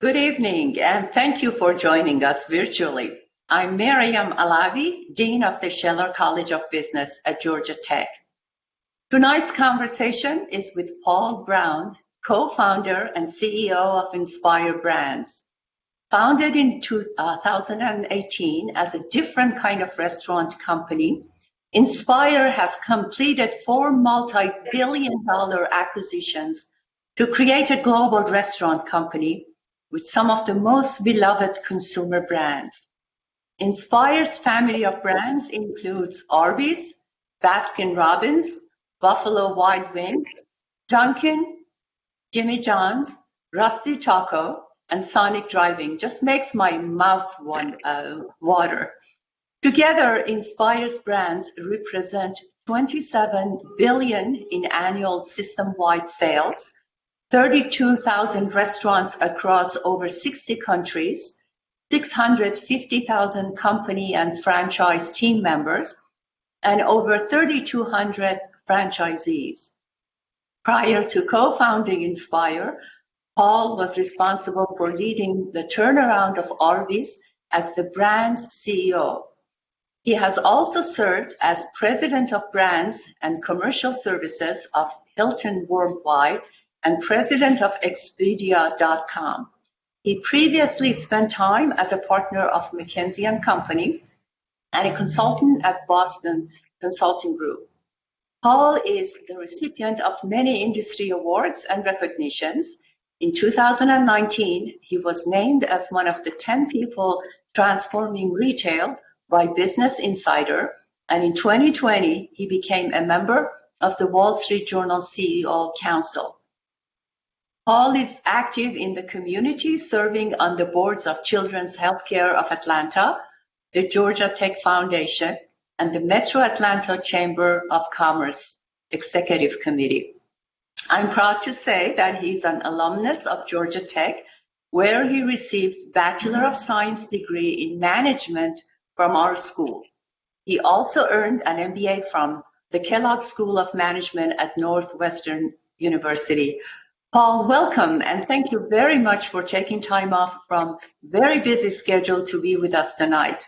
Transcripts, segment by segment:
Good evening, and thank you for joining us virtually. I'm Maryam Alavi, Dean of the Scheller College of Business at Georgia Tech. Tonight's conversation is with Paul Brown, co-founder and CEO of Inspire Brands. Founded in 2018 as a different kind of restaurant company, Inspire has completed 4 multi-billion-dollar acquisitions to create a global restaurant company with some of the most beloved consumer brands. Inspire's family of brands includes Arby's, Baskin-Robbins, Buffalo Wild Wings, Duncan, Jimmy John's, Rusty Taco, and Sonic Driving. Just makes my mouth water. Together, Inspire's brands represent $27 billion in annual system-wide sales, 32,000 restaurants across over 60 countries, 650,000 company and franchise team members, and over 3,200 franchisees. Prior to co-founding Inspire, Paul was responsible for leading the turnaround of Arby's as the brand's CEO. He has also served as president of brands and commercial services of Hilton Worldwide and president of Expedia.com. He previously spent time as a partner of McKinsey & Company and a consultant at Boston Consulting Group. Paul is the recipient of many industry awards and recognitions. In 2019, he was named as one of the 10 people transforming retail by Business Insider, and in 2020, he became a member of the Wall Street Journal CEO Council. Paul is active in the community, serving on the boards of Children's Healthcare of Atlanta, the Georgia Tech Foundation, and the Metro Atlanta Chamber of Commerce Executive Committee. I'm proud to say that he's an alumnus of Georgia Tech, where he received Bachelor of Science degree in management from our school. He also earned an MBA from the Kellogg School of Management at Northwestern University. Paul, welcome, and thank you very much for taking time off from very busy schedule to be with us tonight.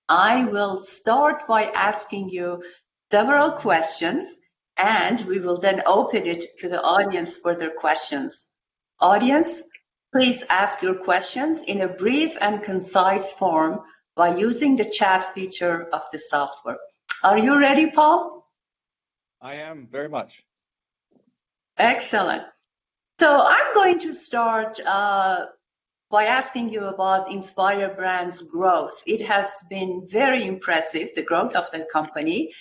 I will start by asking you several questions, and we will then open it to the audience for their questions. Audience, please ask your questions in a brief and concise form by using the chat feature of the software. Are you ready, Paul? I am very much. Excellent. So I'm going to start by asking you about Inspire Brands' growth. It has been very impressive, the growth of the company,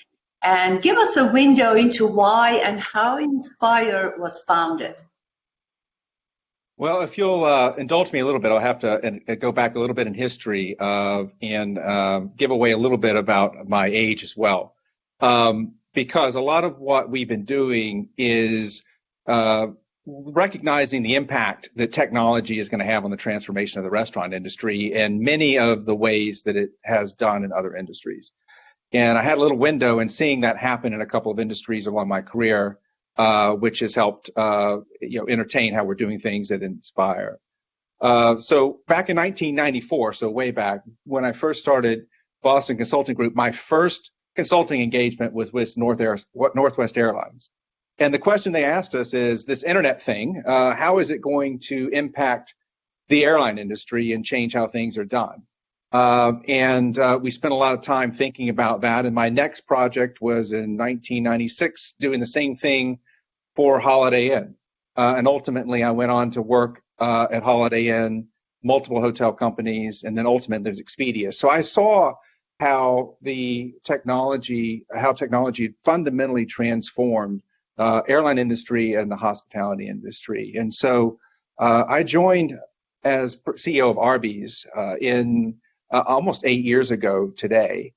and give us a window into why and how Inspire was founded. Well, if you'll indulge me a little bit, I'll have to go back a little bit in history and give away a little bit about my age as well. Because a lot of what we've been doing is recognizing the impact that technology is going to have on the transformation of the restaurant industry and many of the ways that it has done in other industries. And I had a little window in seeing that happen in a couple of industries along my career, which has helped entertain how we're doing things at Inspire. So back in 1994, so way back, when I first started Boston Consulting Group, my first consulting engagement was with Northwest Airlines. And the question they asked us is, this internet thing, how is it going to impact the airline industry and change how things are done? And we spent a lot of time thinking about that. And my next project was in 1996, doing the same thing for Holiday Inn. And ultimately, I went on to work at Holiday Inn, multiple hotel companies, and then ultimately there's Expedia. So I saw how technology fundamentally transformed airline industry and the hospitality industry. And so I joined as CEO of Arby's in almost 8 years ago today.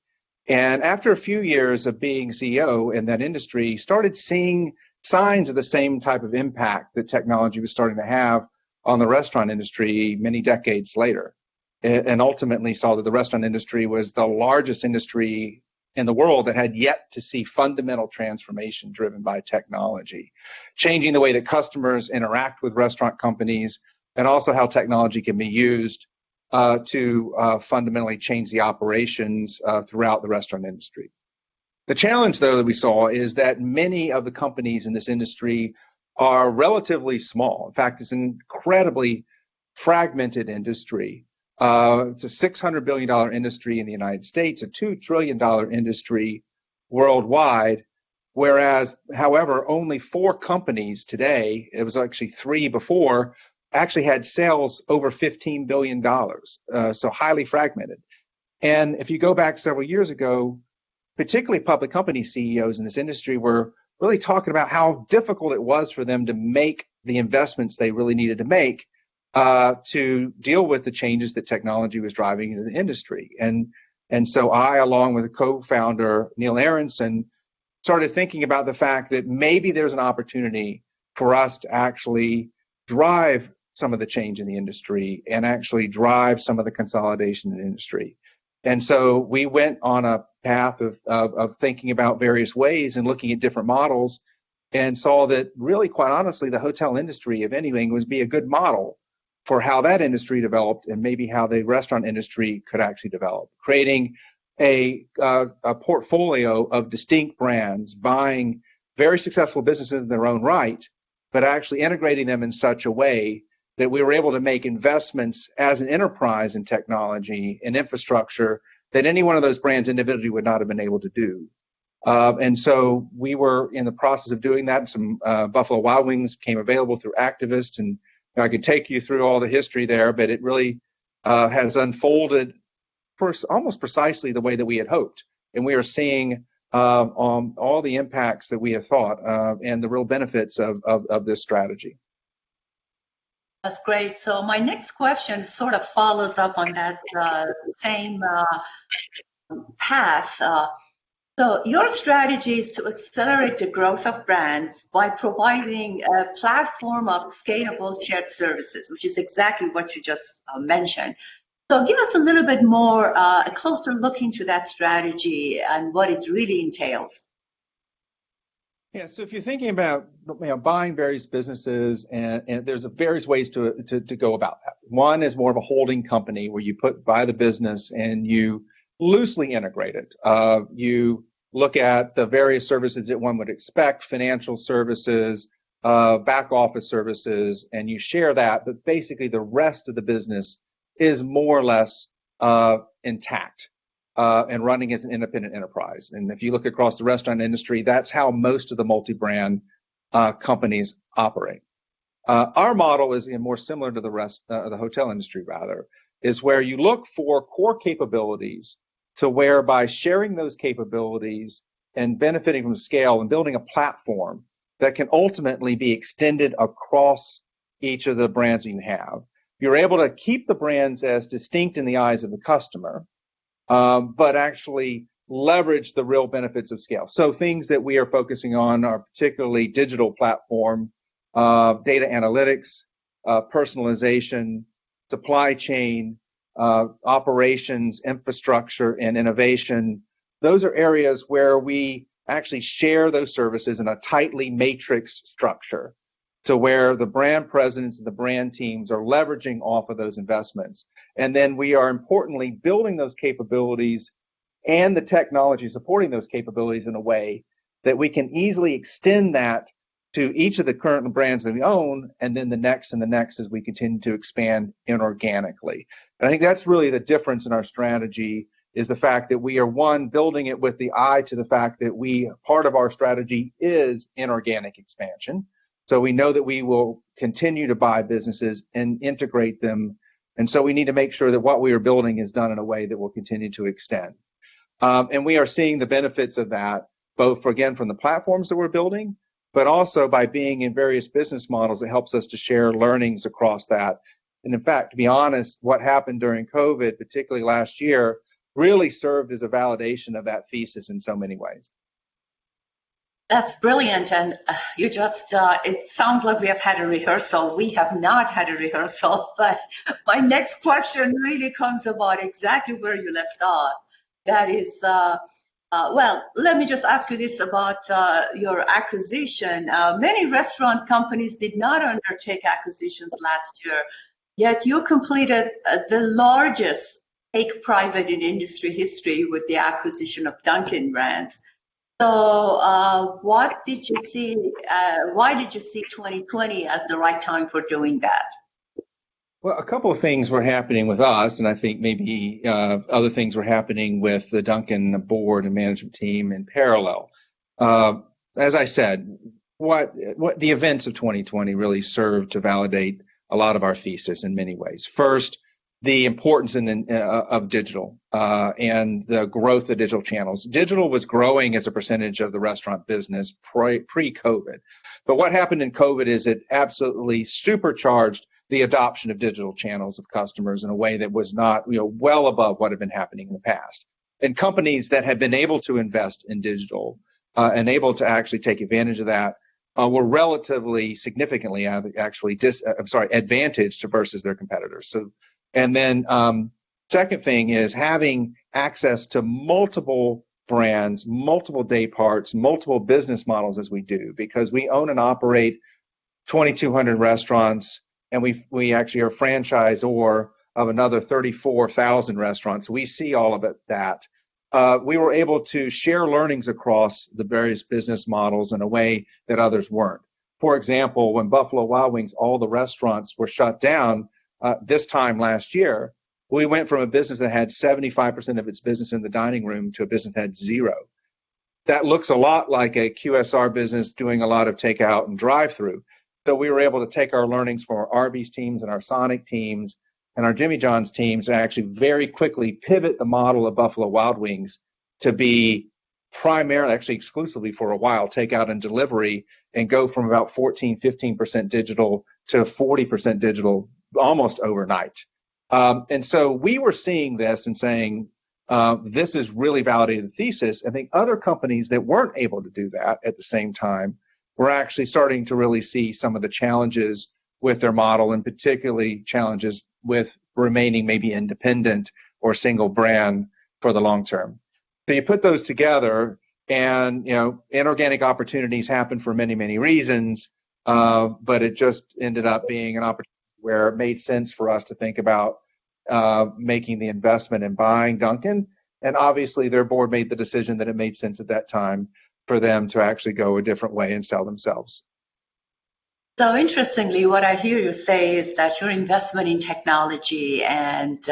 And after a few years of being CEO in that industry, started seeing signs of the same type of impact that technology was starting to have on the restaurant industry many decades later. And ultimately saw that the restaurant industry was the largest industry in the world that had yet to see fundamental transformation driven by technology, changing the way that customers interact with restaurant companies, and also how technology can be used to fundamentally change the operations throughout the restaurant industry. The challenge, though, that we saw is that many of the companies in this industry are relatively small. In fact, it's an incredibly fragmented industry. It's a $600 billion industry in the United States, a $2 trillion industry worldwide, whereas, however, only 4 companies today, it was actually 3 before, actually had sales over $15 billion, so highly fragmented. And if you go back several years ago, particularly public company CEOs in this industry were really talking about how difficult it was for them to make the investments they really needed to make to deal with the changes that technology was driving into the industry. And so I, along with a co-founder, Neil Aronson, started thinking about the fact that maybe there's an opportunity for us to actually drive some of the change in the industry and actually drive some of the consolidation in the industry. And so we went on a path of thinking about various ways and looking at different models, and saw that really, quite honestly, the hotel industry, if anything, would be a good model for how that industry developed and maybe how the restaurant industry could actually develop, creating a portfolio of distinct brands, buying very successful businesses in their own right, but actually integrating them in such a way that we were able to make investments as an enterprise in technology and infrastructure that any one of those brands individually would not have been able to do. And so we were in the process of doing that. Some Buffalo Wild Wings became available through activists, and I could take you through all the history there, but it really has unfolded for almost precisely the way that we had hoped. And we are seeing all the impacts that we had thought and the real benefits of this strategy. That's great. So my next question sort of follows up on that same path. So your strategy is to accelerate the growth of brands by providing a platform of scalable shared services, which is exactly what you just mentioned. So give us a little bit more, a closer look into that strategy and what it really entails. Yeah, so if you're thinking about buying various businesses, and there's various ways to go about that. One is more of a holding company where you buy the business and you loosely integrate it. You look at the various services that one would expect, financial services, back office services, and you share that, but basically the rest of the business is more or less intact. And running as an independent enterprise. And if you look across the restaurant industry, that's how most of the multi-brand companies operate. Our model is more similar to the rest of the hotel industry, rather, is where you look for core capabilities to where by sharing those capabilities and benefiting from scale and building a platform that can ultimately be extended across each of the brands you have, you're able to keep the brands as distinct in the eyes of the customer, but actually leverage the real benefits of scale. So things that we are focusing on are particularly digital platform, data analytics, personalization, supply chain, operations, infrastructure, and innovation. Those are areas where we actually share those services in a tightly matrixed structure, to where the brand presidents and the brand teams are leveraging off of those investments. And then we are importantly building those capabilities and the technology supporting those capabilities in a way that we can easily extend that to each of the current brands that we own, and then the next and the next as we continue to expand inorganically. And I think that's really the difference in our strategy, is the fact that we are, one, building it with the eye to the fact that part of our strategy is inorganic expansion. So we know that we will continue to buy businesses and integrate them. And so we need to make sure that what we are building is done in a way that will continue to extend. And we are seeing the benefits of that, both, again, from the platforms that we're building, but also by being in various business models that helps us to share learnings across that. And in fact, to be honest, what happened during COVID, particularly last year, really served as a validation of that thesis in so many ways. That's brilliant. And you just, it sounds like we have had a rehearsal. We have not had a rehearsal, but my next question really comes about exactly where you left off. That is, well, let me just ask you this about your acquisition. Many restaurant companies did not undertake acquisitions last year. Yet you completed the largest take private in industry history with the acquisition of Dunkin brands. So what did you see, why did you see 2020 as the right time for doing that? Well, a couple of things were happening with us, and I think maybe other things were happening with the Dunkin board and management team in parallel. As I said, what the events of 2020 really served to validate a lot of our thesis in many ways. First, the importance of digital and the growth of digital channels. Digital was growing as a percentage of the restaurant business pre-COVID. But what happened in COVID is it absolutely supercharged the adoption of digital channels of customers in a way that was not, well above what had been happening in the past. And companies that had been able to invest in digital and able to actually take advantage of that were relatively significantly advantaged versus their competitors. So, and then second thing is having access to multiple brands, multiple day parts, multiple business models as we do, because we own and operate 2,200 restaurants, and we actually are a franchisor of another 34,000 restaurants. We see all of that. We were able to share learnings across the various business models in a way that others weren't. For example, when Buffalo Wild Wings, all the restaurants were shut down this time last year, we went from a business that had 75% of its business in the dining room to a business that had zero. That looks a lot like a QSR business doing a lot of takeout and drive-through. So we were able to take our learnings from our Arby's teams and our Sonic teams and our Jimmy John's teams and actually very quickly pivot the model of Buffalo Wild Wings to be primarily, actually exclusively for a while, takeout and delivery, and go from about 15% digital to 40% digital almost overnight. And so we were seeing this and saying, this is really validated the thesis. I think other companies that weren't able to do that at the same time were actually starting to really see some of the challenges with their model, and particularly challenges with remaining maybe independent or single brand for the long term. So you put those together, and inorganic opportunities happen for many, many reasons, but it just ended up being an opportunity where it made sense for us to think about making the investment in buying Dunkin. And obviously their board made the decision that it made sense at that time for them to actually go a different way and sell themselves. So interestingly, what I hear you say is that your investment in technology and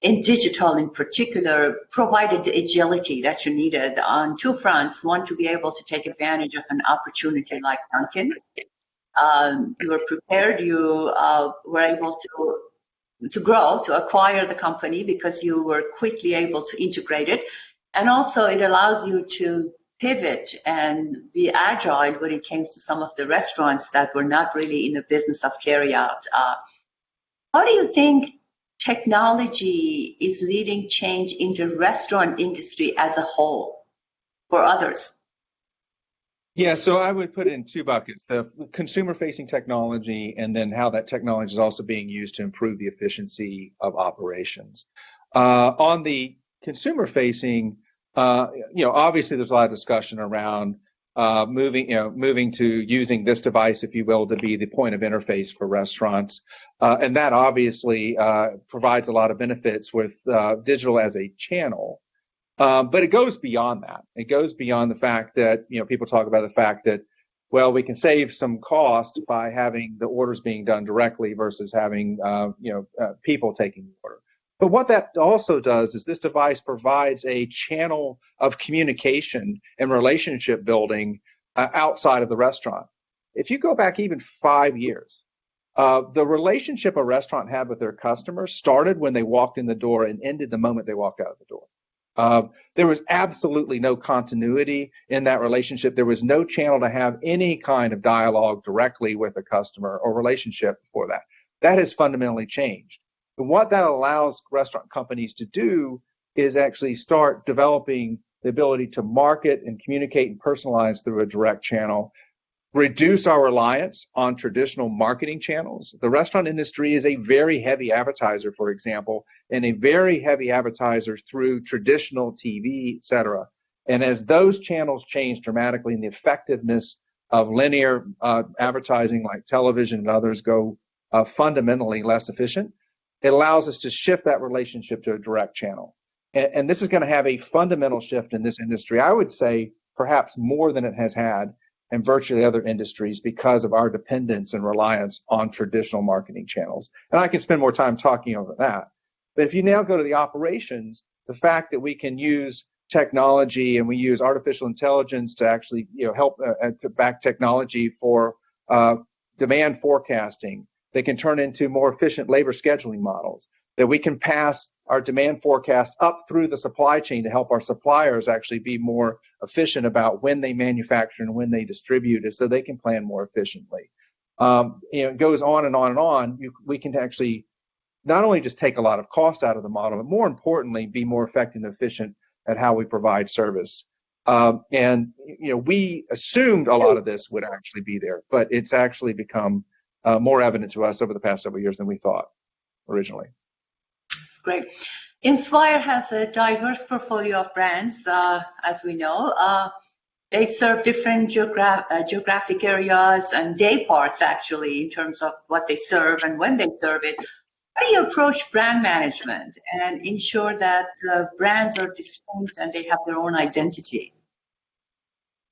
in digital in particular provided the agility that you needed on two fronts. One, to be able to take advantage of an opportunity like Dunkin. You were prepared, you were able to grow, to acquire the company because you were quickly able to integrate it. And also it allows you to pivot and be agile when it came to some of the restaurants that were not really in the business of carryout. How do you think technology is leading change in the restaurant industry as a whole for others? Yeah, so I would put it in two buckets: the consumer-facing technology, and then how that technology is also being used to improve the efficiency of operations. On the consumer-facing, obviously there's a lot of discussion around moving to using this device, if you will, to be the point of interface for restaurants, and that obviously provides a lot of benefits with digital as a channel. But it goes beyond that. It goes beyond the fact that, people talk about the fact that, well, we can save some cost by having the orders being done directly versus having, people taking the order. But what that also does is this device provides a channel of communication and relationship building outside of the restaurant. If you go back even 5 years, the relationship a restaurant had with their customers started when they walked in the door and ended the moment they walked out of the door. There was absolutely no continuity in that relationship. There was no channel to have any kind of dialogue directly with a customer or relationship before that. That has fundamentally changed. And what that allows restaurant companies to do is actually start developing the ability to market and communicate and personalize through a direct channel, reduce our reliance on traditional marketing channels. The restaurant industry is a very heavy advertiser, for example, and a very heavy advertiser through traditional TV, et cetera. And as those channels change dramatically and the effectiveness of linear advertising like television and others go fundamentally less efficient, it allows us to shift that relationship to a direct channel. And this is going to have a fundamental shift in this industry, I would say perhaps more than it has had in virtually other industries because of our dependence and reliance on traditional marketing channels. And I can spend more time talking over that. But if you now go to the operations, the fact that we can use technology and we use artificial intelligence to actually help to back technology for demand forecasting, they can turn into more efficient labor scheduling models, that we can pass our demand forecast up through the supply chain to help our suppliers actually be more efficient about when they manufacture and when they distribute it so they can plan more efficiently. It goes on and on and on. We can actually not only just take a lot of cost out of the model, but more importantly, be more effective and efficient at how we provide service. We assumed a lot of this would actually be there, but it's actually become more evident to us over the past several years than we thought originally. That's great. Inspire has a diverse portfolio of brands, as we know. They serve different geographic areas and day parts, actually, in terms of what they serve and when they serve it. How do you approach brand management and ensure that brands are distinct and they have their own identity?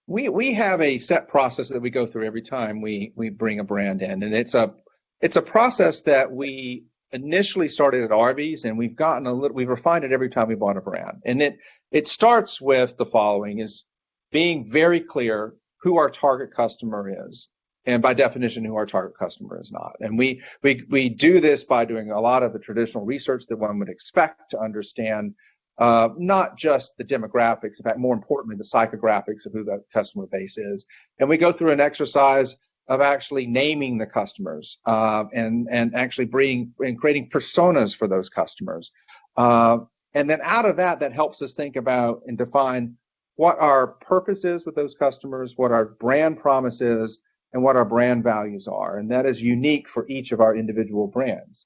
We have a set process that we go through every time we bring a brand in, and it's a process that we initially started at Arby's, and we've refined it every time we bought a brand. And it starts with the following: is being very clear who our target customer is, and by definition, who our target customer is not. And we do this by doing a lot of the traditional research that one would expect to understand not just the demographics, in fact, more importantly, the psychographics of who the customer base is. And we go through an exercise of actually naming the customers and actually creating personas for those customers. And then out of that helps us think about and define what our purpose is with those customers, what our brand promise is, and what our brand values are. And that is unique for each of our individual brands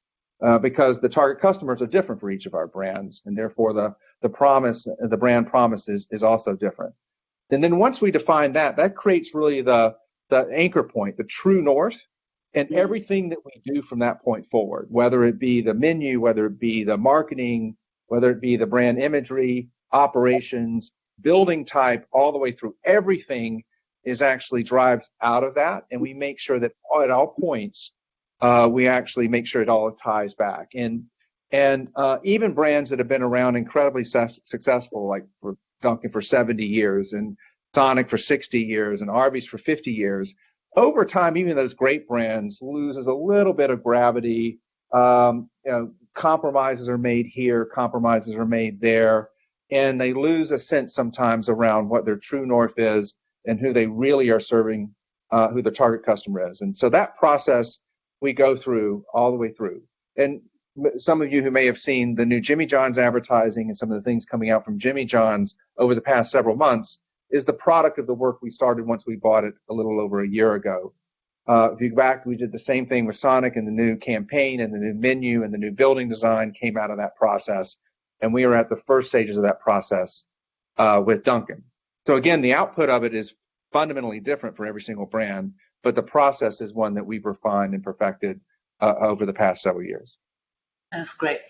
because the target customers are different for each of our brands, and therefore the brand promise is also different. And then once we define that creates really the anchor point, the true north, and everything that we do from that point forward, whether it be the menu, whether it be the marketing, whether it be the brand imagery, operations, building type, all the way through, everything is actually drives out of that. And we make sure that at all points, we actually make sure it all ties back. And even brands that have been around incredibly successful, like for Duncan for 70 years and Sonic for 60 years and Arby's for 50 years, over time, even those great brands loses a little bit of gravity. Compromises are made here, compromises are made there, and they lose a sense sometimes around what their true north is and who they really are serving, who the target customer is. And so that process we go through all the way through. And some of you who may have seen the new Jimmy John's advertising and some of the things coming out from Jimmy John's over the past several months is the product of the work we started once we bought it a little over a year ago. If you go back, we did the same thing with Sonic, and the new campaign and the new menu and the new building design came out of that process. And we are at the first stages of that process with Duncan. So again, the output of it is fundamentally different for every single brand, but the process is one that we've refined and perfected over the past several years. That's great.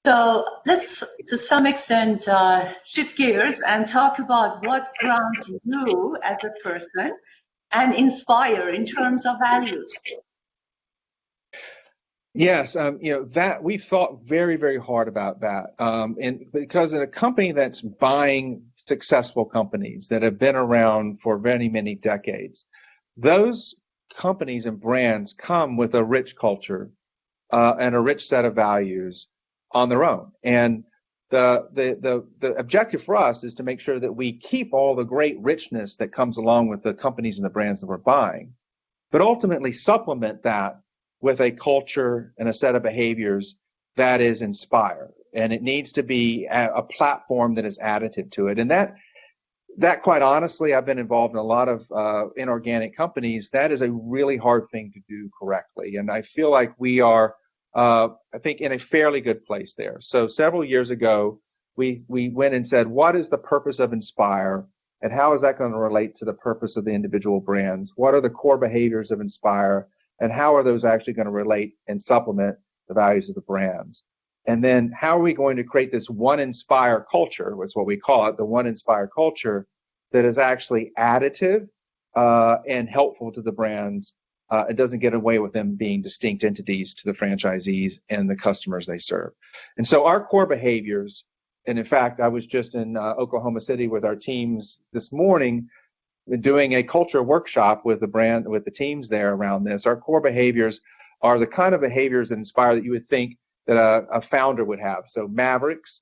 So let's, to some extent, shift gears and talk about what grounds you as a person and Inspire in terms of values. Yes, that we've thought very, very hard about that, and because in a company that's buying successful companies that have been around for many, many decades, those companies and brands come with a rich culture and a rich set of values on their own. And the objective for us is to make sure that we keep all the great richness that comes along with the companies and the brands that we're buying, but ultimately supplement that with a culture and a set of behaviors that is Inspire. And it needs to be a platform that is additive to it. And that quite honestly, I've been involved in a lot of inorganic companies. That is a really hard thing to do correctly. And I feel like we are, I think, in a fairly good place there. So several years ago, we went and said, what is the purpose of Inspire? And how is that going to relate to the purpose of the individual brands? What are the core behaviors of Inspire? and how are those actually going to relate and supplement the values of the brands? And then how are we going to create this one Inspire culture, was what we call it, the one Inspire culture, that is actually additive and helpful to the brands. It doesn't get away with them being distinct entities to the franchisees and the customers they serve. And so our core behaviors, and in fact, I was just in Oklahoma City with our teams this morning doing a culture workshop with the teams there around this. Our core behaviors are the kind of behaviors that Inspire that you would think that a founder would have. So mavericks,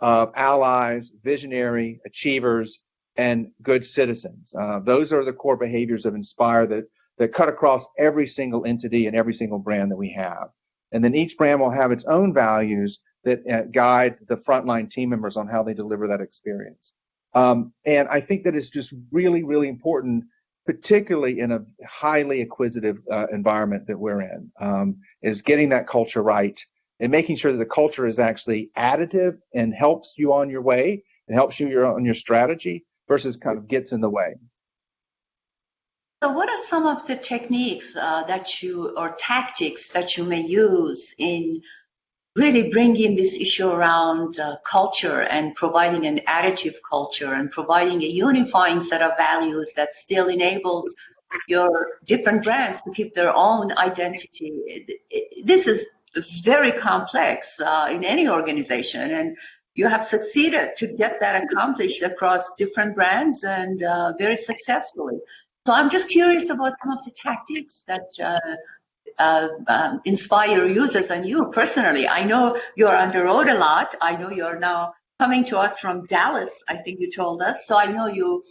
allies, visionary, achievers, and good citizens. Those are the core behaviors of Inspire that cut across every single entity and every single brand that we have. And then each brand will have its own values that guide the frontline team members on how they deliver that experience. And I think that is just really, really important, particularly in a highly acquisitive environment that we're in, is getting that culture right and making sure that the culture is actually additive and helps you on your way and helps you on your strategy versus kind of gets in the way. So what are some of the techniques or tactics that you may use in really bringing this issue around culture and providing an additive culture and providing a unifying set of values that still enables your different brands to keep their own identity? This is very complex in any organization, and you have succeeded to get that accomplished across different brands and very successfully. So I'm just curious about some of the tactics that Inspire uses, and you personally. I know you're on the road a lot. I know you're now coming to us from Dallas, I think you told us. So I know you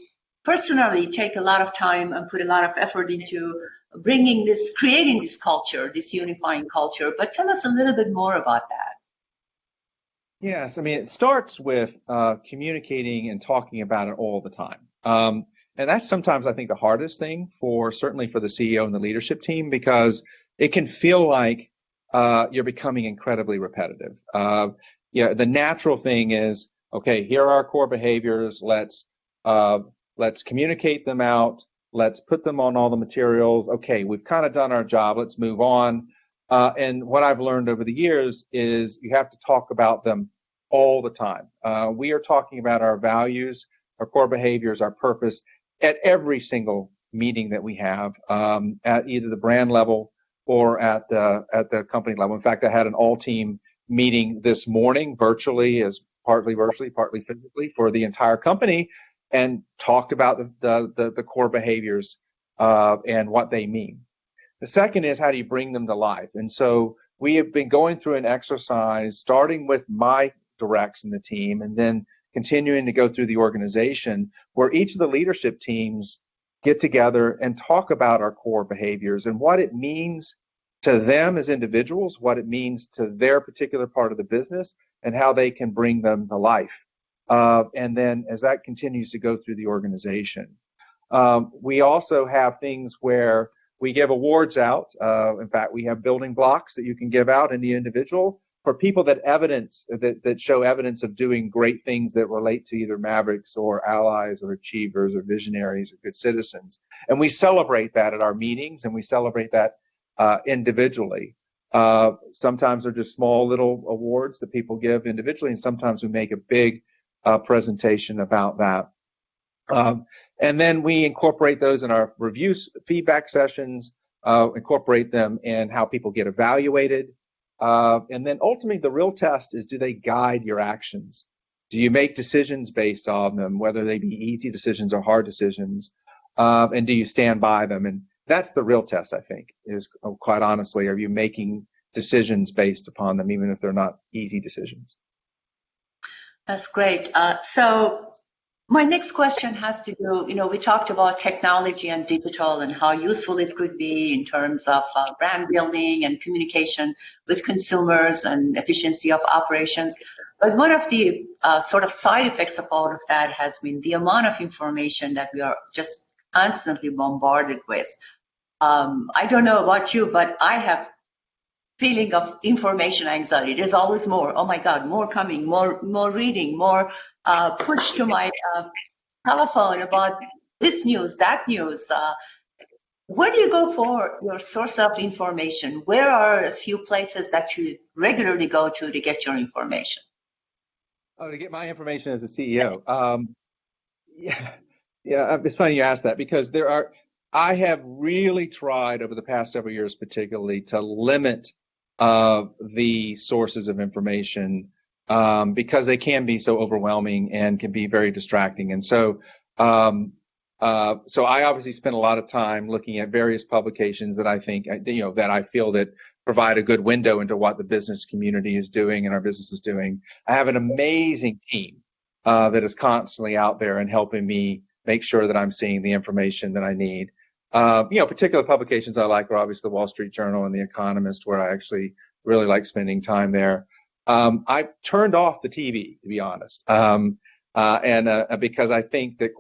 personally take a lot of time and put a lot of effort into creating this culture, this unifying culture. But tell us a little bit more about that. Yes, I mean, it starts with communicating and talking about it all the time. And that's sometimes, I think, the hardest thing certainly for the CEO and the leadership team, because it can feel like you're becoming incredibly repetitive. The natural thing is, okay, here are our core behaviors. Let's communicate them out. Let's put them on all the materials. Okay, we've kind of done our job. Let's move on. And what I've learned over the years is you have to talk about them all the time. We are talking about our values, our core behaviors, our purpose at every single meeting that we have, at either the brand level or at the company level. In fact, I had an all-team meeting this morning, partly virtually, partly physically, for the entire company, and talked about the core behaviors and what they mean. The second is, how do you bring them to life? And so we have been going through an exercise, starting with my directs in the team, and then continuing to go through the organization, where each of the leadership teams get together and talk about our core behaviors and what it means to them as individuals, what it means to their particular part of the business, and how they can bring them to life. And then as that continues to go through the organization, we also have things where we give awards out. In fact, we have building blocks that you can give out in the individual for people that show evidence of doing great things that relate to either mavericks or allies or achievers or visionaries or good citizens. And we celebrate that at our meetings, and we celebrate that individually. Sometimes they're just small little awards that people give individually, and sometimes we make a big presentation about that. And then we incorporate those in our reviews, feedback sessions, incorporate them in how people get evaluated. And then ultimately the real test is, do they guide your actions? Do you make decisions based on them, whether they be easy decisions or hard decisions? And do you stand by them? And that's the real test, I think, is quite honestly, are you making decisions based upon them, even if they're not easy decisions? That's great. So my next question has to do, we talked about technology and digital and how useful it could be in terms of brand building and communication with consumers and efficiency of operations. But one of the sort of side effects of all of that has been the amount of information that we are just constantly bombarded with. I don't know about you, but I have feeling of information anxiety. There's always more. Oh my God, more coming, more reading, more push to my telephone about this news, that news. Where do you go for your source of information? Where are a few places that you regularly go to get your information? Oh, to get my information as a CEO. Yeah, yeah. It's funny you asked that because I have really tried over the past several years, particularly, to limit the sources of information because they can be so overwhelming and can be very distracting. And um, so I obviously spend a lot of time looking at various publications that I think, that I feel that provide a good window into what the business community is doing and our business is doing. I have an amazing team that is constantly out there and helping me make sure that I'm seeing the information that I need. Particular publications I like are obviously the Wall Street Journal and The Economist, where I actually really like spending time there. I turned off the TV, to be honest, and because I think that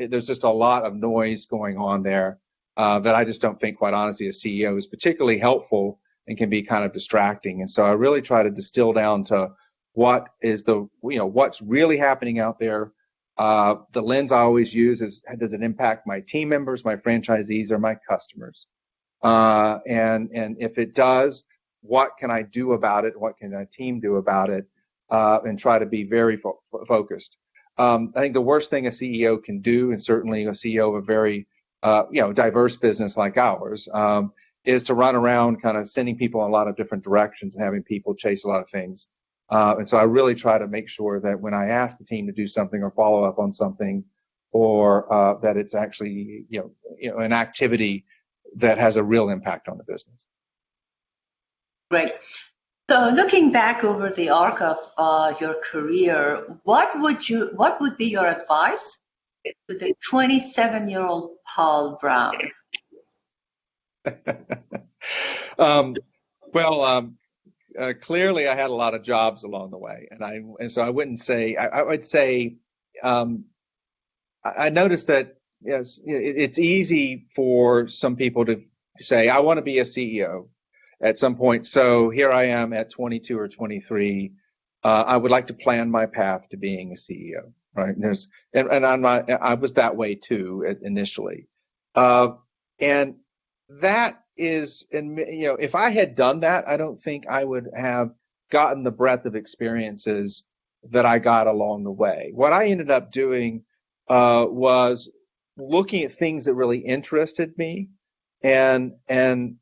there's just a lot of noise going on there that I just don't think, quite honestly, a CEO is particularly helpful and can be kind of distracting. And so I really try to distill down to what's really happening out there. The lens I always use is, does it impact my team members, my franchisees, or my customers? And if it does, what can I do about it? What can a team do about it? And try to be very focused. I think the worst thing a CEO can do, and certainly a CEO of a very diverse business like ours, is to run around kind of sending people in a lot of different directions and having people chase a lot of things. And so I really try to make sure that when I ask the team to do something or follow up on something, or that it's actually an activity that has a real impact on the business. Great. So looking back over the arc of your career, what would be your advice to the 27-year-old Paul Brown? Clearly I had a lot of jobs along the way, and so I wouldn't say I would say I noticed that it's easy for some people to say I want to be a CEO at some point. So here I am at 22 or 23. I would like to plan my path to being a CEO, right? I was that way too initially, and that is, if I had done that, I don't think I would have gotten the breadth of experiences that I got along the way. What I ended up doing was looking at things that really interested me. And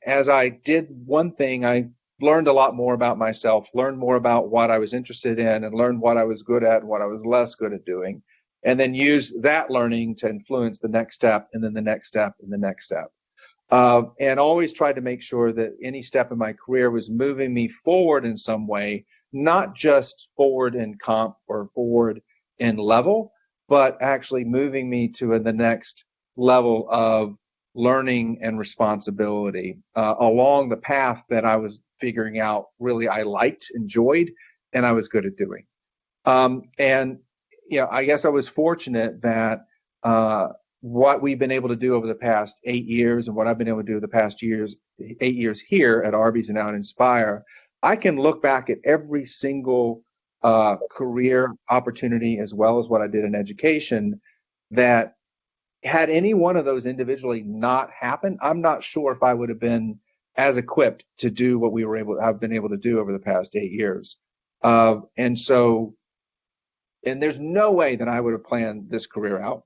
as I did one thing, I learned a lot more about myself, learned more about what I was interested in, and learned what I was good at and what I was less good at doing, and then use that learning to influence the next step, and then the next step, and the next step. And always tried to make sure that any step in my career was moving me forward in some way, not just forward in comp or forward in level, but actually moving me to the next level of learning and responsibility along the path that I was figuring out really I liked, enjoyed, and I was good at doing. I guess I was fortunate that what we've been able to do over the past 8 years and what I've been able to do the past 8 years here at Arby's and now at Inspire, I can look back at every single career opportunity as well as what I did in education that had any one of those individually not happened, I'm not sure if I would have been as equipped to do what I've been able to do over the past 8 years. And there's no way that I would have planned this career out.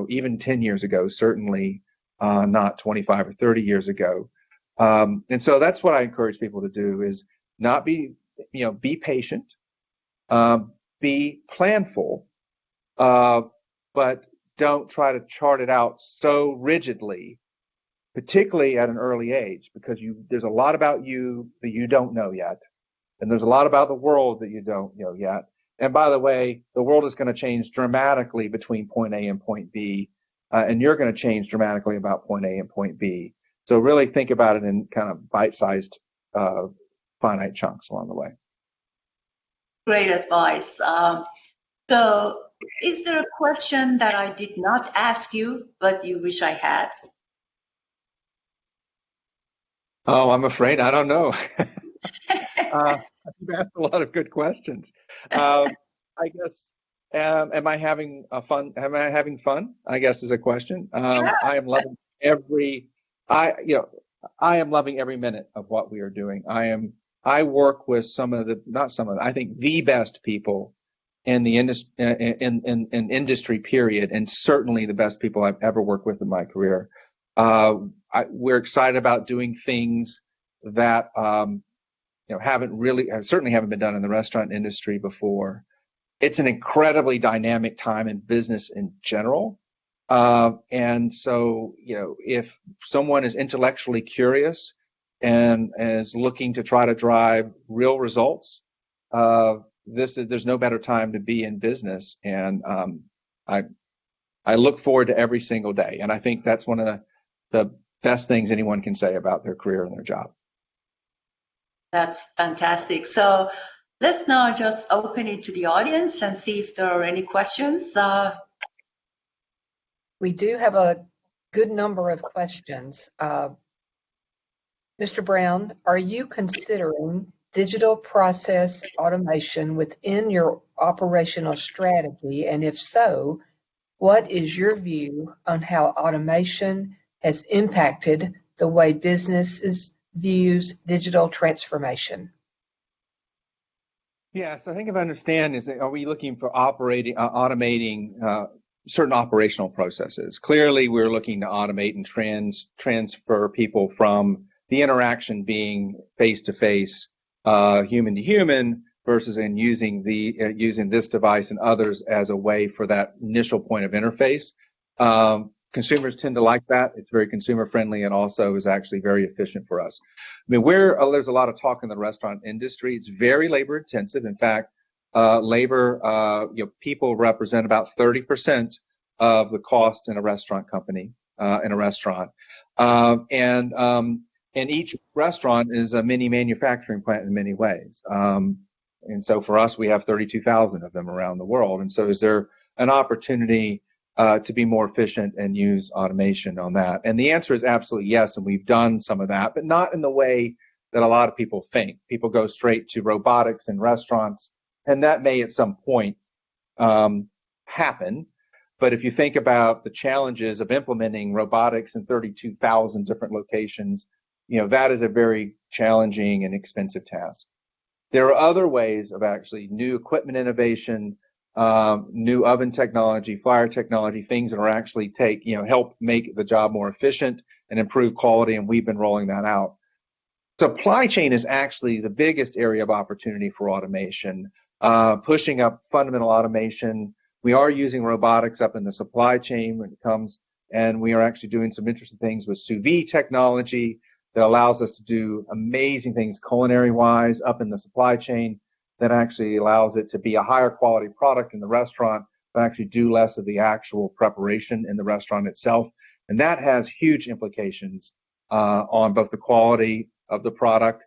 Even 10 years ago, certainly not 25 or 30 years ago. And so that's what I encourage people to do is not be patient, be planful, but don't try to chart it out so rigidly, particularly at an early age, because there's a lot about you that you don't know yet. And there's a lot about the world that you don't know yet. And by the way, the world is going to change dramatically between point A and point B, and you're going to change dramatically about point A and point B. So really think about it in kind of bite-sized, finite chunks along the way. Great advice. So is there a question that I did not ask you, but you wish I had? Oh, I'm afraid I don't know. You've asked a lot of good questions. I guess, am I having fun? Am I having fun? I guess is a question. I am loving I am loving every minute of what we are doing. I work with I think the best people in the industry, in industry period, and certainly the best people I've ever worked with in my career. We're excited about doing things that, certainly haven't been done in the restaurant industry before. It's an incredibly dynamic time in business in general. And so, if someone is intellectually curious and is looking to try to drive real results, there's no better time to be in business. And I look forward to every single day. And I think that's one of the best things anyone can say about their career and their job. That's fantastic. So let's now just open it to the audience and see if there are any questions. We do have a good number of questions. Mr. Brown, are you considering digital process automation within your operational strategy? And if so, what is your view on how automation has impacted the way businesses views digital transformation? Yes, I think if I understand are we looking for automating certain operational processes? Clearly, we're looking to automate and transfer people from the interaction being face-to-face, human to human, versus in using this device and others as a way for that initial point of interface. Consumers tend to like that. It's very consumer friendly and also is actually very efficient for us. I mean, there's a lot of talk in the restaurant industry. It's very labor intensive. In fact, people represent about 30% of the cost in a restaurant company, in a restaurant. And each restaurant is a mini manufacturing plant in many ways. And so for us, we have 32,000 of them around the world. And so is there an opportunity to be more efficient and use automation on that? And the answer is absolutely yes. And we've done some of that, but not in the way that a lot of people think. People go straight to robotics in restaurants, and that may at some point happen. But if you think about the challenges of implementing robotics in 32,000 different locations, that is a very challenging and expensive task. There are other ways of actually new equipment innovation, new oven technology, fryer technology, things that are actually help make the job more efficient and improve quality, and we've been rolling that out. Supply chain is actually the biggest area of opportunity for automation, pushing up fundamental automation. We are using robotics up in the supply chain when it comes, and we are actually doing some interesting things with sous vide technology that allows us to do amazing things culinary-wise up in the supply chain that actually allows it to be a higher quality product in the restaurant, but actually do less of the actual preparation in the restaurant itself. And that has huge implications on both the quality of the product,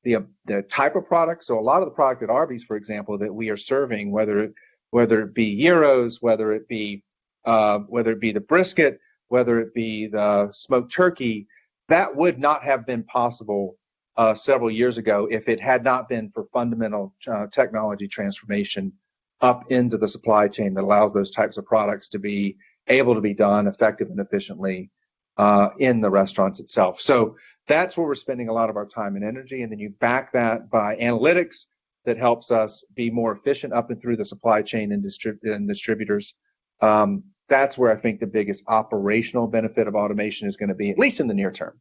the type of product. So a lot of the product at Arby's, for example, that we are serving, whether it be gyros, whether it be the brisket, whether it be the smoked turkey, that would not have been possible several years ago if it had not been for fundamental technology transformation up into the supply chain that allows those types of products to be able to be done effective and efficiently in the restaurants itself. So that's where we're spending a lot of our time and energy. And then you back that by analytics that helps us be more efficient up and through the supply chain and distributors. That's where I think the biggest operational benefit of automation is going to be, at least in the near term.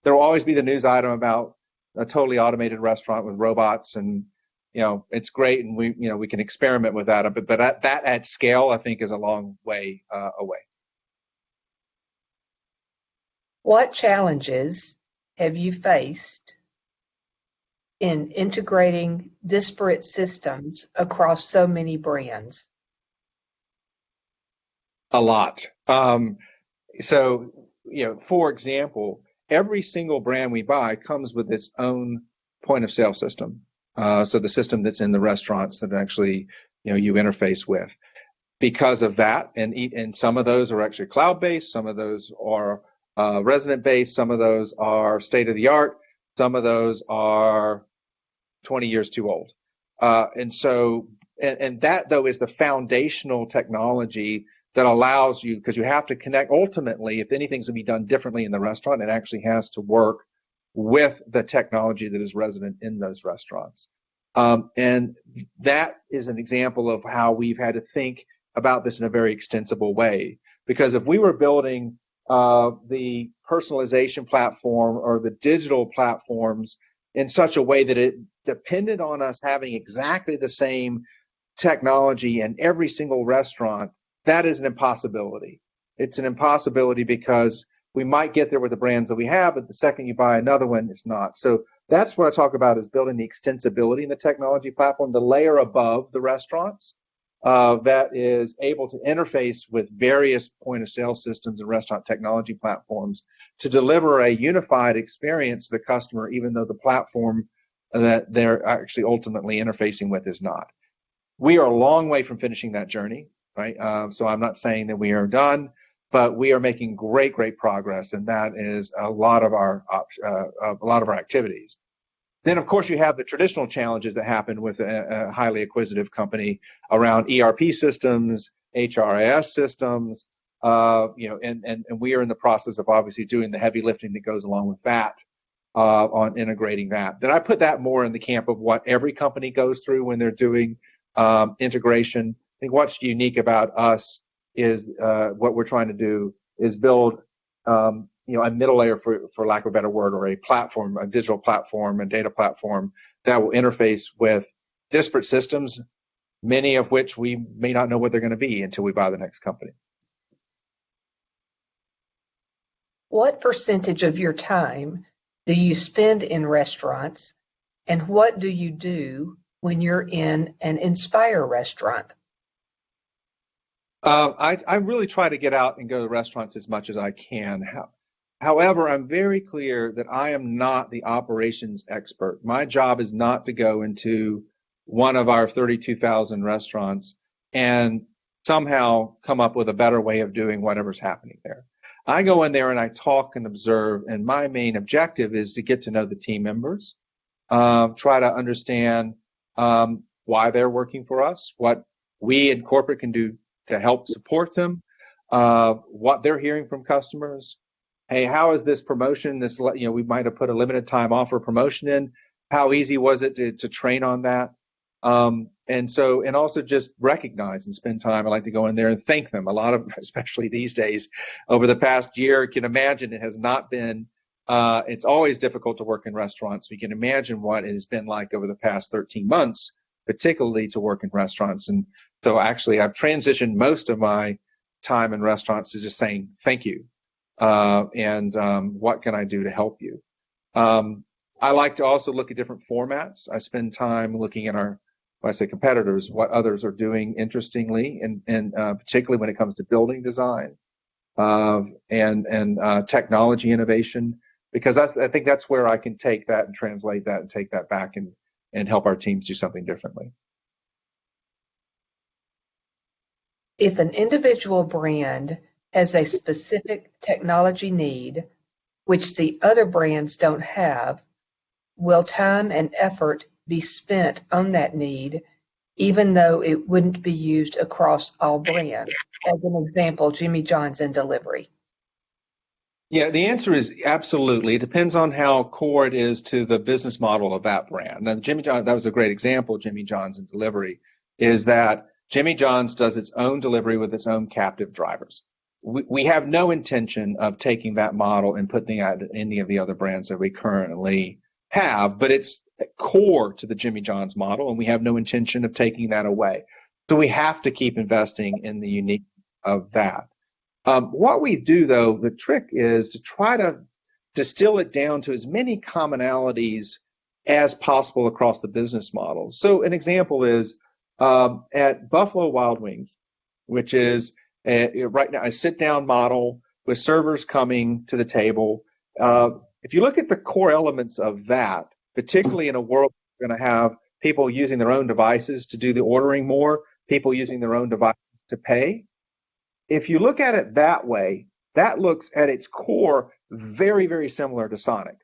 There will always be the news item about a totally automated restaurant with robots, and it's great, and we can experiment with that. But that at scale, I think, is a long way away. What challenges have you faced in integrating disparate systems across so many brands? A lot. So, for example, every single brand we buy comes with its own point of sale system. So the system that's in the restaurants that actually, you interface with. Because of that, and some of those are actually cloud-based, some of those are resident-based, some of those are state-of-the-art, some of those are 20 years too old. And that, though, is the foundational technology that allows you, because you have to connect. Ultimately, if anything's to be done differently in the restaurant, it actually has to work with the technology that is resident in those restaurants. And that is an example of how we've had to think about this in a very extensible way. Because if we were building the personalization platform or the digital platforms in such a way that it depended on us having exactly the same technology in every single restaurant, that is an impossibility. It's an impossibility because we might get there with the brands that we have, but the second you buy another one, it's not. So that's what I talk about, is building the extensibility in the technology platform, the layer above the restaurants that is able to interface with various point of sale systems and restaurant technology platforms to deliver a unified experience to the customer, even though the platform that they're actually ultimately interfacing with is not. We are a long way from finishing that journey, right? So I'm not saying that we are done, but we are making great progress, and that is a lot of our activities. Then, of course, you have the traditional challenges that happen with a highly acquisitive company around ERP systems, HRIS systems, and we are in the process of obviously doing the heavy lifting that goes along with that on integrating that. Then I put that more in the camp of what every company goes through when they're doing integration. I think what's unique about us is what we're trying to do is build a middle layer, for lack of a better word, or a platform, a digital platform, a data platform that will interface with disparate systems, many of which we may not know what they're going to be until we buy the next company. What percentage of your time do you spend in restaurants, and what do you do when you're in an Inspire restaurant? I really try to get out and go to restaurants as much as I can. However, I'm very clear that I am not the operations expert. My job is not to go into one of our 32,000 restaurants and somehow come up with a better way of doing whatever's happening there. I go in there and I talk and observe, and my main objective is to get to know the team members, try to understand why they're working for us, what we in corporate can do to help support them, what they're hearing from customers. Hey, how is this promotion? We might have put a limited time offer promotion in. How easy was it to train on that? And also just recognize and spend time. I like to go in there and thank them. A lot of, especially these days, over the past year, you can imagine it has not been, it's always difficult to work in restaurants. We can imagine what it has been like over the past 13 months, particularly to work in restaurants. And so actually I've transitioned most of my time in restaurants to just saying thank you. And what can I do to help you? I like to also look at different formats. I spend time looking at when I say competitors, what others are doing interestingly, and particularly when it comes to building design and technology innovation, because I think that's where I can take that and translate that and take that back and help our teams do something differently. If an individual brand has a specific technology need, which the other brands don't have, will time and effort be spent on that need, even though it wouldn't be used across all brands? As an example, Jimmy John's in delivery. Yeah, the answer is absolutely. It depends on how core it is to the business model of that brand. Now, Jimmy John's, that was a great example, Jimmy John's in delivery, is that Jimmy John's does its own delivery with its own captive drivers. We have no intention of taking that model and putting it at any of the other brands that we currently have, but it's core to the Jimmy John's model, and we have no intention of taking that away. So we have to keep investing in the uniqueness of that. What we do, though, the trick is to try to distill it down to as many commonalities as possible across the business models. So an example is at Buffalo Wild Wings, which is right now a sit-down model with servers coming to the table. If you look at the core elements of that, particularly in a world where we're going to have people using their own devices to do the ordering more, people using their own devices to pay, if you look at it that way, that looks at its core very, very similar to Sonic,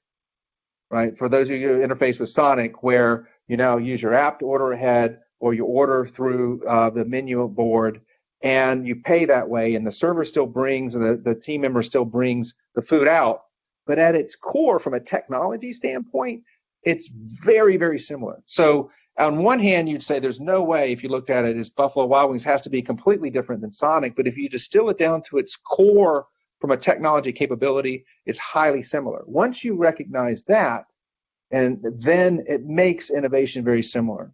right? For those of you who interface with Sonic, where you now use your app to order ahead or you order through the menu board, and you pay that way, and the server still brings, and the team member still brings the food out. But at its core, from a technology standpoint, it's very, very similar. So on one hand, you'd say there's no way, if you looked at it, as Buffalo Wild Wings has to be completely different than Sonic. But if you distill it down to its core from a technology capability, it's highly similar. Once you recognize that, and then it makes innovation very similar.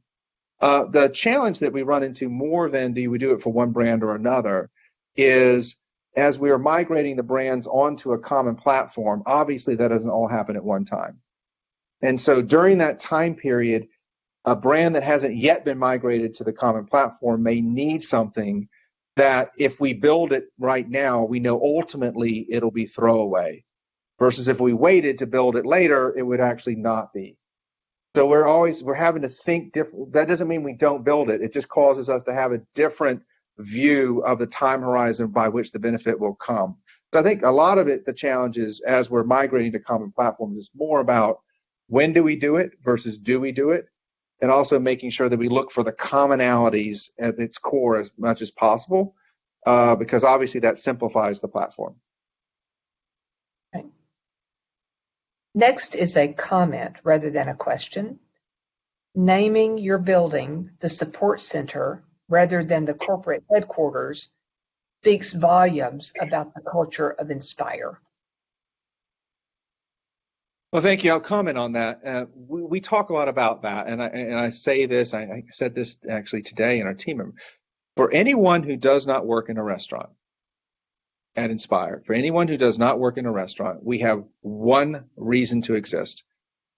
The challenge that we run into more than do we do it for one brand or another is, as we are migrating the brands onto a common platform, obviously that doesn't all happen at one time. And so during that time period, a brand that hasn't yet been migrated to the common platform may need something that if we build it right now, we know ultimately it'll be throwaway. Versus if we waited to build it later, it would actually not be. So we're having to think different. That doesn't mean we don't build it. It just causes us to have a different view of the time horizon by which the benefit will come. So I think a lot of it, the challenge is, as we're migrating to common platforms, is more about when do we do it versus do we do it, and also making sure that we look for the commonalities at its core as much as possible, because obviously that simplifies the platform. Okay. Next is a comment rather than a question. Naming your building the support center rather than the corporate headquarters speaks volumes about the culture of Inspire. Well, thank you. I'll comment on that. We talk a lot about that, and I say this. I said this actually today in our team member. For anyone who does not work in a restaurant at Inspire, for anyone who does not work in a restaurant, we have one reason to exist,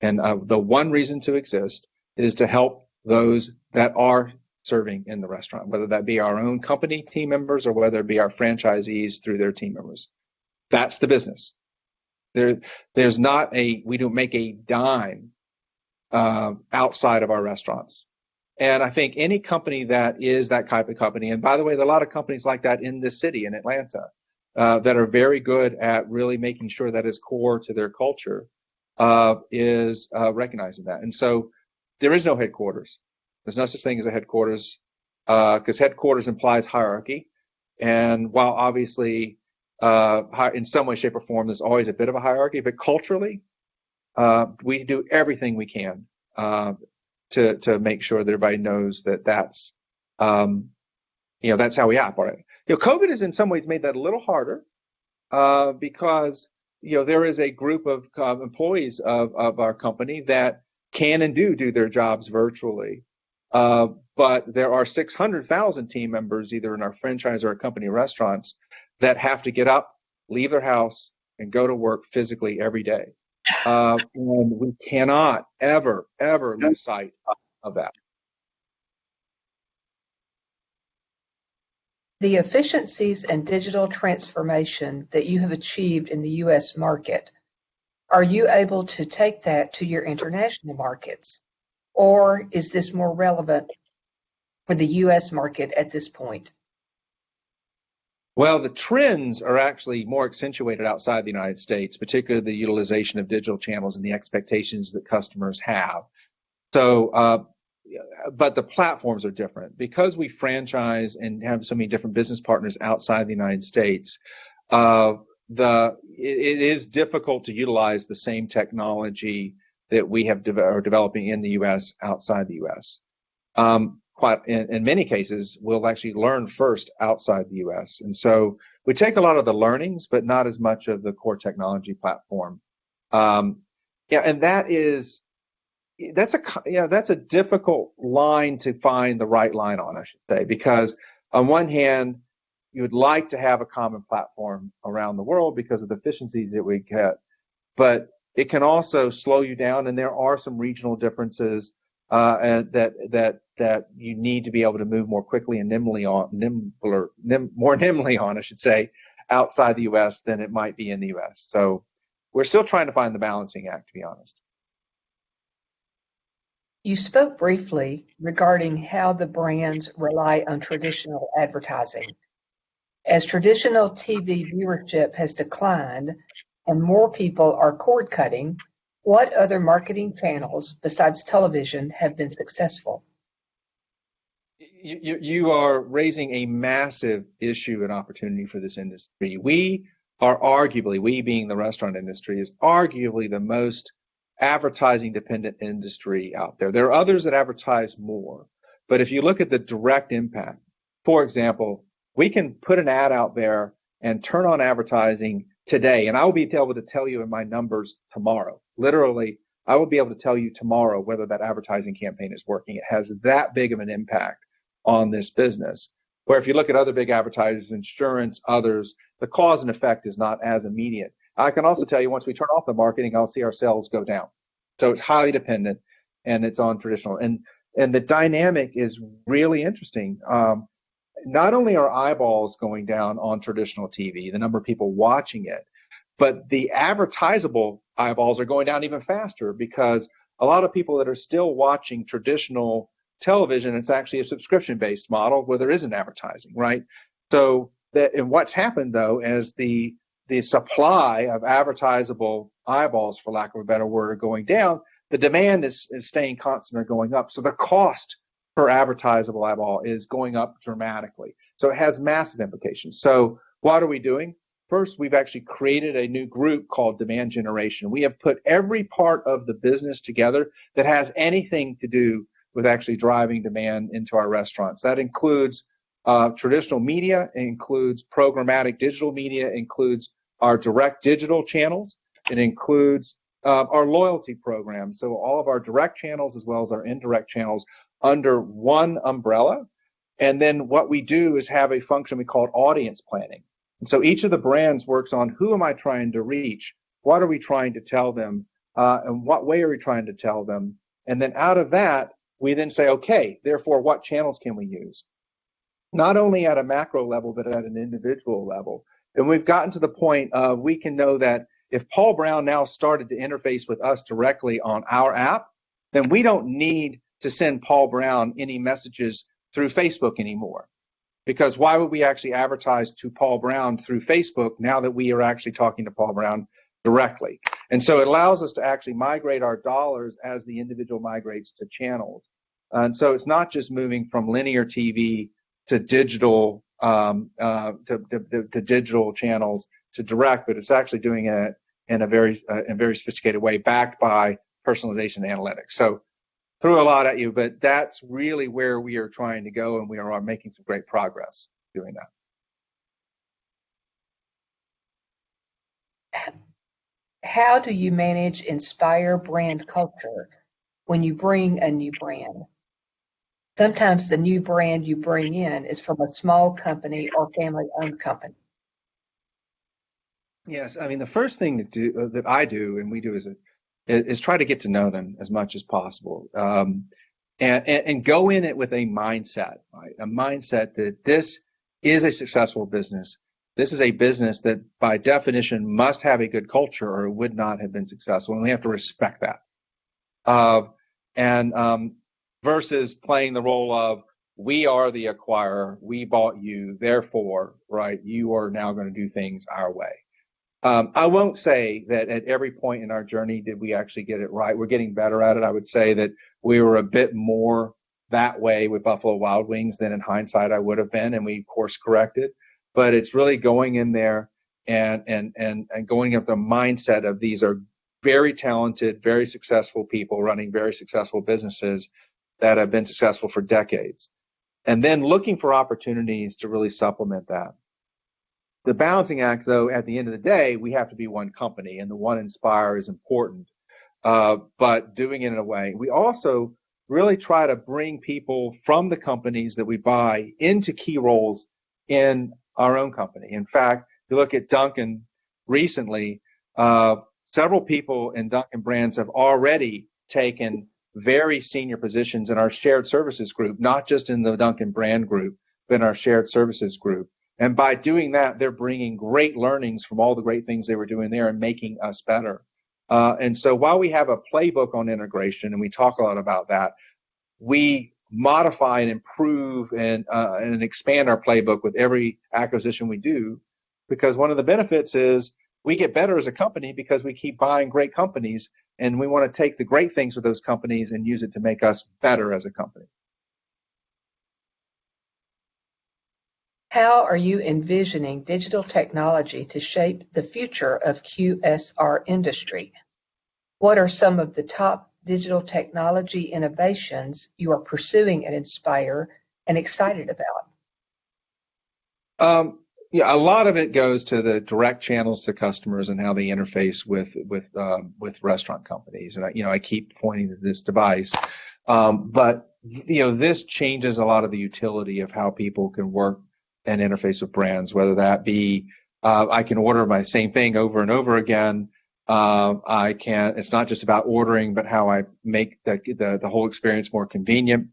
and the one reason to exist is to help those that are serving in the restaurant, whether that be our own company team members or whether it be our franchisees through their team members. That's the business. There's not we don't make a dime outside of our restaurants. And I think any company that is that type of company, and by the way, there are a lot of companies like that in this city, in Atlanta, that are very good at really making sure that is core to their culture, is recognizing that. And so there is no headquarters. There's no such thing as a headquarters, because headquarters implies hierarchy. And while obviously in some way, shape, or form, there's always a bit of a hierarchy, but culturally, we do everything we can to make sure that everybody knows that that's how we operate. COVID has in some ways made that a little harder because there is a group of employees of our company that can and do their jobs virtually. But there are 600,000 team members, either in our franchise or our company restaurants, that have to get up, leave their house, and go to work physically every day. And we cannot ever lose sight of that. The efficiencies and digital transformation that you have achieved in the U.S. market, are you able to take that to your international markets? Or is this more relevant for the U.S. market at this point? Well, the trends are actually more accentuated outside the United States, particularly the utilization of digital channels and the expectations that customers have. So, but the platforms are different. Because we franchise and have so many different business partners outside the United States, it is difficult to utilize the same technology that we are developing in the U.S. outside the U.S. In many cases, we'll actually learn first outside the U.S. And so we take a lot of the learnings, but not as much of the core technology platform. And that's a difficult line to find the right line on, I should say, because on one hand, you would like to have a common platform around the world because of the efficiencies that we get, but it can also slow you down, and there are some regional differences and that you need to be able to move more quickly and more nimbly on, I should say, outside the U.S. than it might be in the U.S. So we're still trying to find the balancing act, to be honest. You spoke briefly regarding how the brands rely on traditional advertising. As traditional TV viewership has declined and more people are cord cutting, what other marketing channels besides television have been successful? You are raising a massive issue and opportunity for this industry. We are arguably, we being the restaurant industry, is arguably the most advertising dependent industry out there. There are others that advertise more, but if you look at the direct impact, for example, we can put an ad out there and turn on advertising today, and I will be able to tell you in my numbers tomorrow. Literally, I will be able to tell you tomorrow whether that advertising campaign is working. It has that big of an impact on this business. Where if you look at other big advertisers, insurance, others, the cause and effect is not as immediate. I can also tell you once we turn off the marketing, I'll see our sales go down. So it's highly dependent, and it's on traditional. And the dynamic is really interesting. Not only are eyeballs going down on traditional TV, the number of people watching it, but the advertisable eyeballs are going down even faster because a lot of people that are still watching traditional television, it's actually a subscription-based model where there isn't advertising, right? So and what's happened though is the supply of advertisable eyeballs, for lack of a better word, are going down. The demand is staying constant or going up. So the cost per advertisable eyeball is going up dramatically. So it has massive implications. So what are we doing? First, we've actually created a new group called Demand Generation. We have put every part of the business together that has anything to do with actually driving demand into our restaurants. That includes traditional media, it includes programmatic digital media, it includes our direct digital channels, it includes our loyalty program. So all of our direct channels as well as our indirect channels under one umbrella. And then what we do is have a function we call audience planning. And so each of the brands works on who am I trying to reach? What are we trying to tell them? And what way are we trying to tell them? And then out of that, we then say, okay, therefore, what channels can we use? Not only at a macro level, but at an individual level. And we've gotten to the point of we can know that if Paul Brown now started to interface with us directly on our app, then we don't need to send Paul Brown any messages through Facebook anymore. Because why would we actually advertise to Paul Brown through Facebook now that we are actually talking to Paul Brown directly? And so it allows us to actually migrate our dollars as the individual migrates to channels. And so it's not just moving from linear TV to digital to digital channels to direct, but it's actually doing it in a very sophisticated way, backed by personalization analytics. So threw a lot at you, but that's really where we are trying to go, and we are making some great progress doing that. How do you manage Inspire brand culture when you bring a new brand? Sometimes the new brand you bring in is from a small company or family-owned company. Yes, I mean, the first thing that I do and we do is try to get to know them as much as possible, and go in it with a mindset, right? A mindset that this is a successful business. This is a business that, by definition, must have a good culture, or it would not have been successful, and we have to respect that. Versus playing the role of we are the acquirer, we bought you, therefore, right? You are now going to do things our way. I won't say that at every point in our journey did we actually get it right. We're getting better at it. I would say that we were a bit more that way with Buffalo Wild Wings than in hindsight I would have been, and we course corrected. But it's really going in there and going up the mindset of these are very talented, very successful people running very successful businesses that have been successful for decades. And then looking for opportunities to really supplement that. The balancing act, though, at the end of the day, we have to be one company, and the one Inspire is important, but doing it in a way. We also really try to bring people from the companies that we buy into key roles in our own company. In fact, if you look at Duncan recently, several people in Dunkin brands have already taken very senior positions in our shared services group, not just in the Dunkin brand group, but in our shared services group. And by doing that, they're bringing great learnings from all the great things they were doing there and making us better. And so while we have a playbook on integration, and we talk a lot about that, we modify and improve and expand our playbook with every acquisition we do, because one of the benefits is we get better as a company because we keep buying great companies, and we want to take the great things with those companies and use it to make us better as a company. How are you envisioning digital technology to shape the future of QSR industry? What are some of the top digital technology innovations you are pursuing at Inspire and excited about? Yeah, a lot of it goes to the direct channels to customers and how they interface with restaurant companies. And I keep pointing to this device, but this changes a lot of the utility of how people can work and interface with brands. Whether that be I can order my same thing over and over again. It's not just about ordering, but how I make the whole experience more convenient.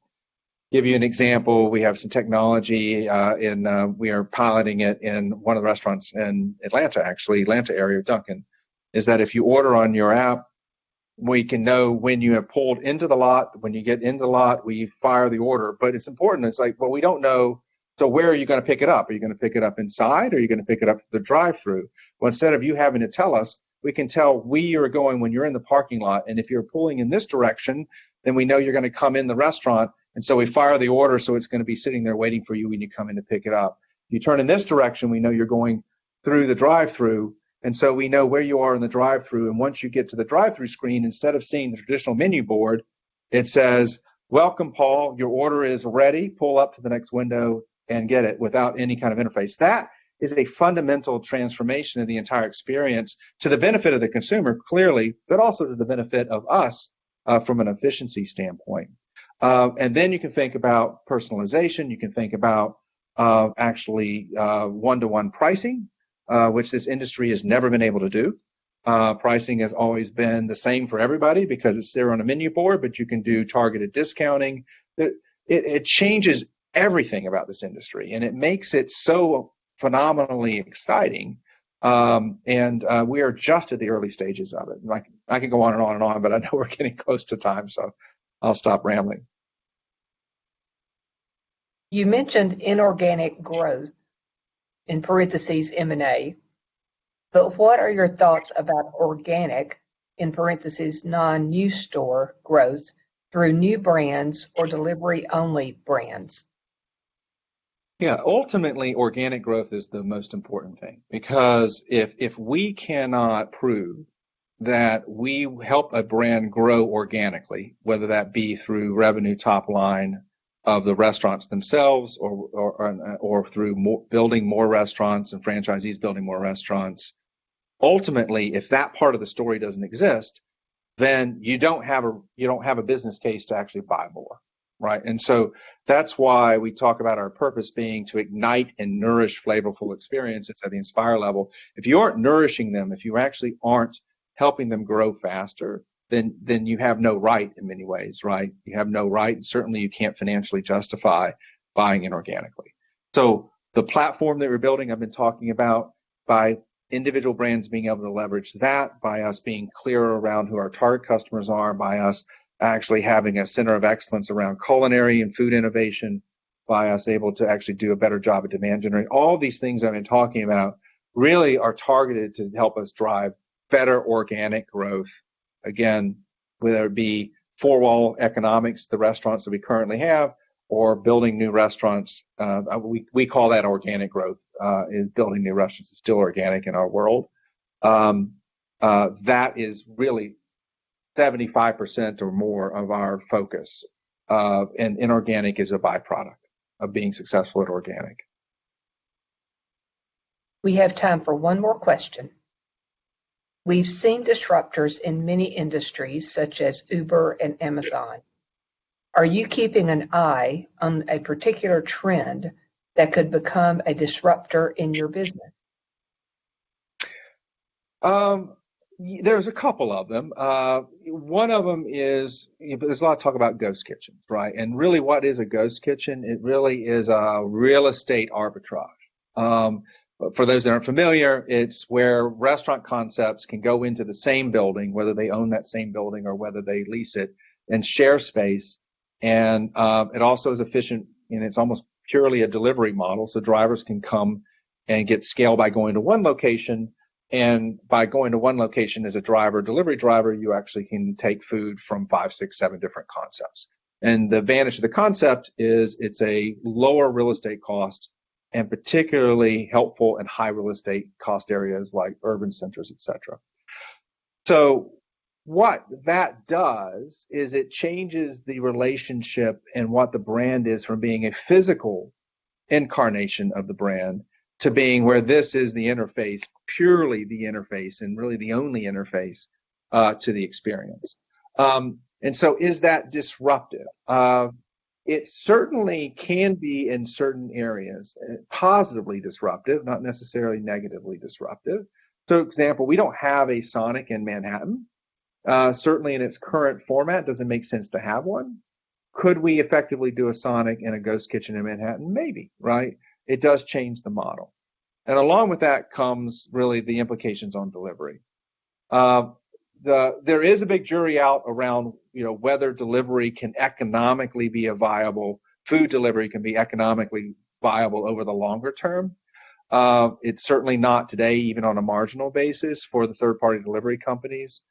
Give you an example. We have some technology we are piloting it in one of the restaurants in Atlanta area, Duncan, is that if you order on your app, we can know when you have pulled into the lot. When you get into the lot, we fire the order. But it's important. It's like, well, we don't know. So where are you going to pick it up? Are you going to pick it up inside, or are you going to pick it up at the drive-through? Well, instead of you having to tell us, we can tell where you're going when you're in the parking lot. And if you're pulling in this direction, then we know you're going to come in the restaurant. And so we fire the order, so it's going to be sitting there waiting for you when you come in to pick it up. If you turn in this direction, we know you're going through the drive-through, and so we know where you are in the drive-through. And once you get to the drive-through screen, instead of seeing the traditional menu board, it says, "Welcome, Paul. Your order is ready. Pull up to the next window and get it," without any kind of interface. That is a fundamental transformation of the entire experience to the benefit of the consumer, clearly, but also to the benefit of us from an efficiency standpoint. And then you can think about personalization. You can think about one-to-one pricing, which this industry has never been able to do. Pricing has always been the same for everybody because it's there on a menu board, but you can do targeted discounting. It changes everything about this industry, and it makes it so phenomenally exciting. And we are just at the early stages of it. I can go on and on and on, but I know we're getting close to time, so I'll stop rambling. You mentioned inorganic growth, in parentheses M&A, but what are your thoughts about organic, in parentheses non-new store growth through new brands or delivery-only brands? Yeah, ultimately, organic growth is the most important thing, because if we cannot prove that we help a brand grow organically, whether that be through revenue top line of the restaurants themselves, or through building more restaurants and franchisees building more restaurants, ultimately, if that part of the story doesn't exist, then you don't have a business case to actually buy more, right? And so that's why we talk about our purpose being to ignite and nourish flavorful experiences at the Inspire level. If you aren't nourishing them, if you actually aren't helping them grow faster, then you have no right in many ways, right? You have no right, and certainly you can't financially justify buying inorganically. So the platform that we're building, I've been talking about, by individual brands being able to leverage that, by us being clearer around who our target customers are, by us actually having a center of excellence around culinary and food innovation, by us able to actually do a better job of demand generating. All these things I've been talking about really are targeted to help us drive better organic growth. Again, whether it be four-wall economics, the restaurants that we currently have, or building new restaurants. We call that organic growth. Is building new restaurants is still organic in our world. That is really 75% or more of our focus. And inorganic is a byproduct of being successful at organic. We have time for one more question. We've seen disruptors in many industries, such as Uber and Amazon. Are you keeping an eye on a particular trend that could become a disruptor in your business? There's a couple of them. One of them is, there's a lot of talk about ghost kitchens, right? And really, what is a ghost kitchen? It really is a real estate arbitrage. For those that aren't familiar, it's where restaurant concepts can go into the same building, whether they own that same building or whether they lease it, and share space. And it also is efficient, and it's almost purely a delivery model. So drivers can come and get scale by going to one location. And by going to one location as a delivery driver, you actually can take food from 5, 6, 7 different concepts. And the advantage of the concept is it's a lower real estate cost and particularly helpful in high real estate cost areas like urban centers, et cetera. So what that does is it changes the relationship and what the brand is from being a physical incarnation of the brand to being where this is the interface, purely the interface, and really the only interface to the experience. And so is that disruptive? It certainly can be in certain areas positively disruptive, not necessarily negatively disruptive. So, for example, we don't have a Sonic in Manhattan. Certainly in its current format, doesn't make sense to have one. Could we effectively do a Sonic in a ghost kitchen in Manhattan? Maybe, right? It does change the model. And along with that comes really the implications on delivery. There is a big jury out around, whether delivery can economically be food delivery can be economically viable over the longer term. It's certainly not today, even on a marginal basis for the third-party delivery companies.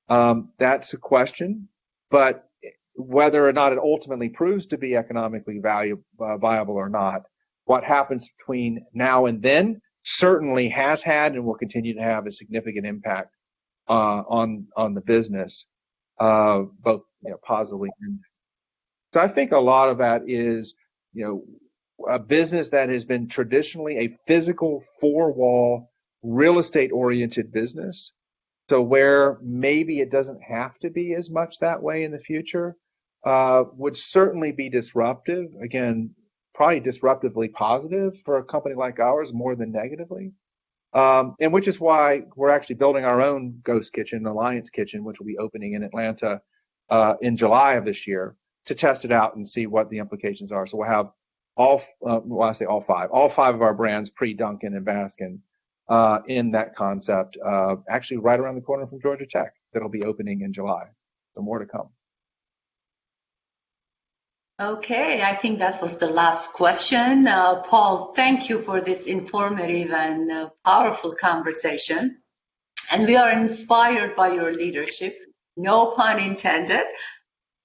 That's a question, but whether or not it ultimately proves to be economically viable or not, what happens between now and then certainly has had and will continue to have a significant impact on the business, both positively. So I think a lot of that is a business that has been traditionally a physical four-wall real estate oriented business. So where maybe it doesn't have to be as much that way in the future, would certainly be disruptive. Again, probably disruptively positive for a company like ours more than negatively. And which is why we're actually building our own ghost kitchen, Alliance Kitchen, which will be opening in Atlanta in July of this year to test it out and see what the implications are. So we'll have all five of our brands, pre-Duncan and Baskin, in that concept, actually right around the corner from Georgia Tech, that'll be opening in July. So more to come. Okay, I think that was the last question. Paul, thank you for this informative and powerful conversation. And we are inspired by your leadership, no pun intended.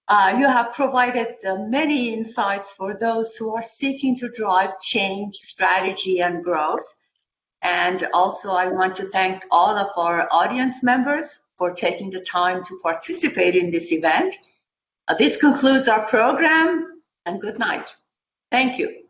You have provided many insights for those who are seeking to drive change, strategy, and growth. And also, I want to thank all of our audience members for taking the time to participate in this event. This concludes our program, and good night. Thank you.